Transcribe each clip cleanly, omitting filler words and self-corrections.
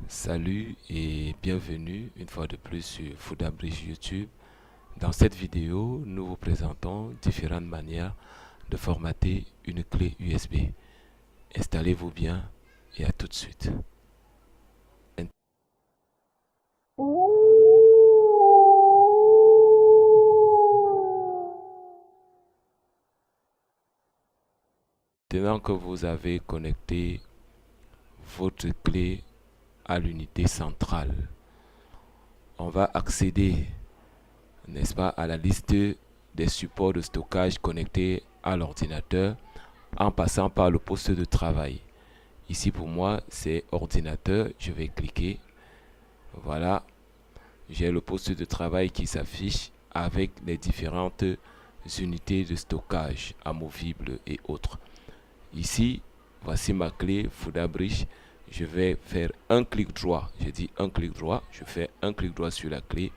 Salut et bienvenue une fois de plus sur Foodabridge YouTube. Dans cette vidéo, nous vous présentons différentes manières de formater une clé USB. Installez-vous bien et à tout de suite. Maintenant que vous avez connecté votre clé à l'unité centrale, on va accéder, n'est-ce pas, à la liste des supports de stockage connectés à l'ordinateur en passant par le poste de travail. Ici pour moi c'est ordinateur, je vais cliquer. Voilà, j'ai le poste de travail qui s'affiche avec les différentes unités de stockage amovibles et autres. Ici, voici ma clé Foodabridge. Je vais faire un clic droit. J'ai dit un clic droit. Je fais un clic droit sur la clé.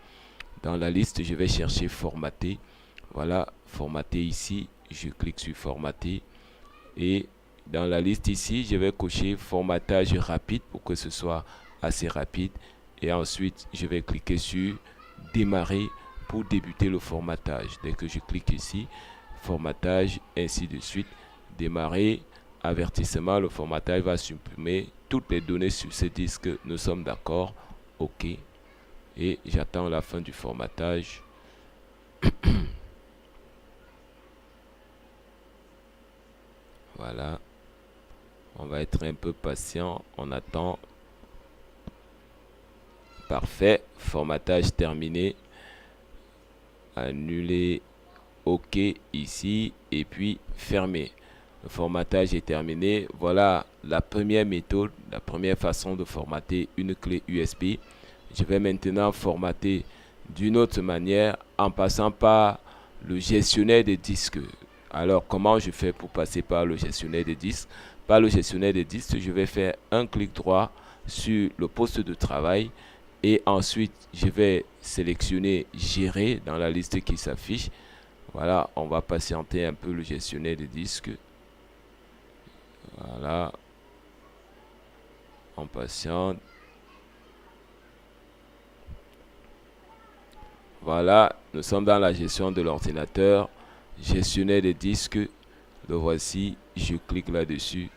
Dans la liste, je vais chercher formater. Voilà, formater ici. Je clique sur formater. Et dans la liste ici, je vais cocher formatage rapide pour que ce soit assez rapide. Et ensuite, je vais cliquer sur démarrer pour débuter le formatage. Dès que je clique ici, formatage, ainsi de suite, démarrer, avertissement, le formatage va supprimer toutes les données sur ce disque. Nous sommes d'accord, OK. Et j'attends la fin du formatage. Voilà. On va être un peu patient. On attend. Parfait. Formatage terminé. Annuler. OK ici. Et puis fermer. Le formatage est terminé. Voilà la première méthode, la première façon de formater une clé USB. Je vais maintenant formater d'une autre manière en passant par le gestionnaire des disques. Alors, comment je fais pour passer par le gestionnaire des disques? Par le gestionnaire des disques, je vais faire un clic droit sur le poste de travail et ensuite, je vais sélectionner Gérer dans la liste qui s'affiche. Voilà, on va patienter un peu le gestionnaire des disques. Voilà, on patiente. Voilà, nous sommes dans la gestion de l'ordinateur, gestionnaire des disques. Le voici, je clique là-dessus.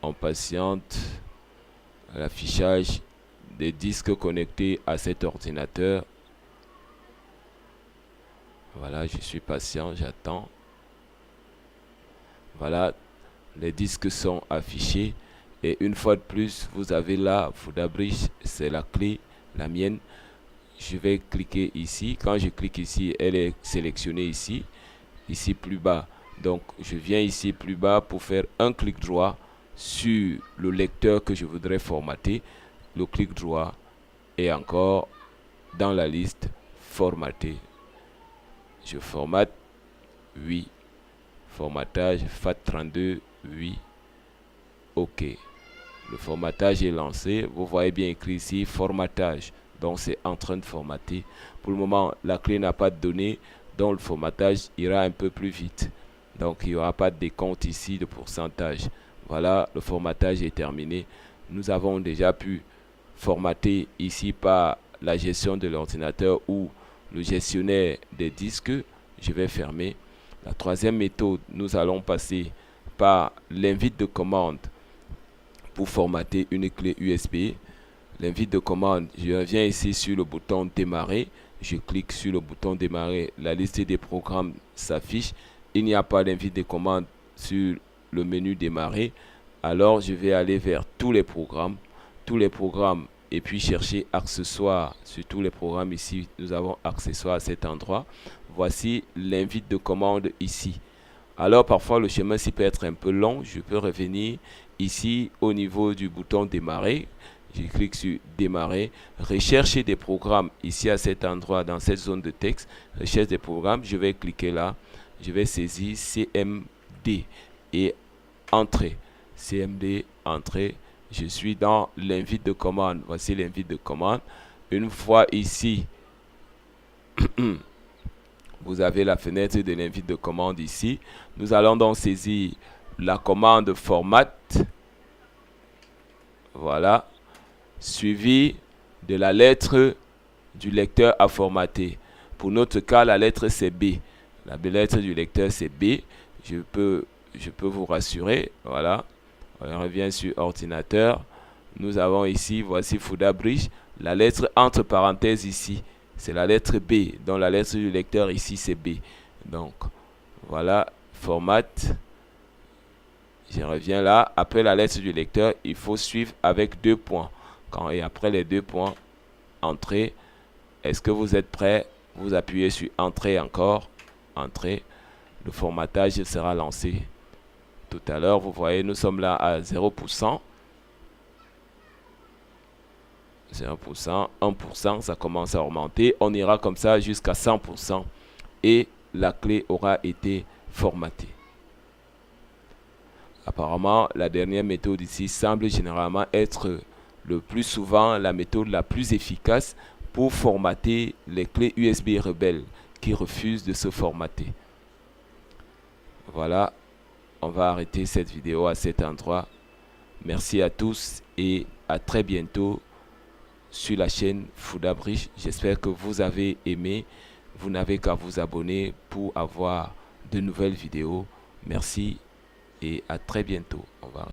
On patiente l'affichage des disques connectés à cet ordinateur. Voilà, je suis patient, j'attends. Voilà, les disques sont affichés. Et une fois de plus, vous avez là, Foodabridge, c'est la clé, la mienne. Je vais cliquer ici. Quand je clique ici, elle est sélectionnée ici. Ici plus bas. Donc, je viens ici plus bas pour faire un clic droit sur le lecteur que je voudrais formater. Le clic droit et encore dans la liste formater. Je formate, oui. Formatage FAT32, oui. OK. Le formatage est lancé. Vous voyez bien écrit ici formatage. Donc c'est en train de formater. Pour le moment, la clé n'a pas de données. Donc le formatage ira un peu plus vite. Donc il n'y aura pas de décompte ici de pourcentage. Voilà, le formatage est terminé. Nous avons déjà pu formater ici par la gestion de l'ordinateur ou le gestionnaire des disques. Je vais fermer. La troisième méthode, nous allons passer par l'invite de commande pour formater une clé USB. L'invite de commande, je reviens ici sur le bouton démarrer. Je clique sur le bouton démarrer. La liste des programmes s'affiche. Il n'y a pas d'invite de commande sur le menu démarrer. Alors, je vais aller vers tous les programmes et puis chercher accessoires. Sur tous les programmes ici, nous avons accessoires à cet endroit. Voici l'invite de commande ici. Alors parfois le chemin s'y peut être un peu long. Je peux revenir ici au niveau du bouton démarrer. Je clique sur démarrer. Rechercher des programmes ici à cet endroit, dans cette zone de texte. Recherche des programmes. Je vais cliquer là. Je vais saisir CMD et entrer. CMD, entrée. Je suis dans l'invite de commande. Voici l'invite de commande. Une fois ici, vous avez la fenêtre de l'invite de commande ici. Nous allons donc saisir la commande format. Voilà. Suivi de la lettre du lecteur à formater. Pour notre cas, la lettre c'est B. La lettre du lecteur c'est B. Je peux vous rassurer. Voilà. On revient sur ordinateur. Nous avons ici, voici Fouda Bridge. La lettre entre parenthèses ici, c'est la lettre B. Donc la lettre du lecteur ici, c'est B. Donc voilà, format. Je reviens là. Après la lettre du lecteur, il faut suivre avec 2 points. Et après les 2 points, entrée. Est-ce que vous êtes prêts? Vous appuyez sur entrée encore. Entrée. Le formatage sera lancé. Tout à l'heure, vous voyez, nous sommes là à 0%. 0%, 1%, ça commence à augmenter. On ira comme ça jusqu'à 100% et la clé aura été formatée. Apparemment, la dernière méthode ici semble généralement être le plus souvent la méthode la plus efficace pour formater les clés USB rebelles qui refusent de se formater. Voilà, on va arrêter cette vidéo à cet endroit. Merci à tous et à très bientôt sur la chaîne Fouda Bridge. J'espère que vous avez aimé. Vous n'avez qu'à vous abonner pour avoir de nouvelles vidéos. Merci et à très bientôt. On va arrêter.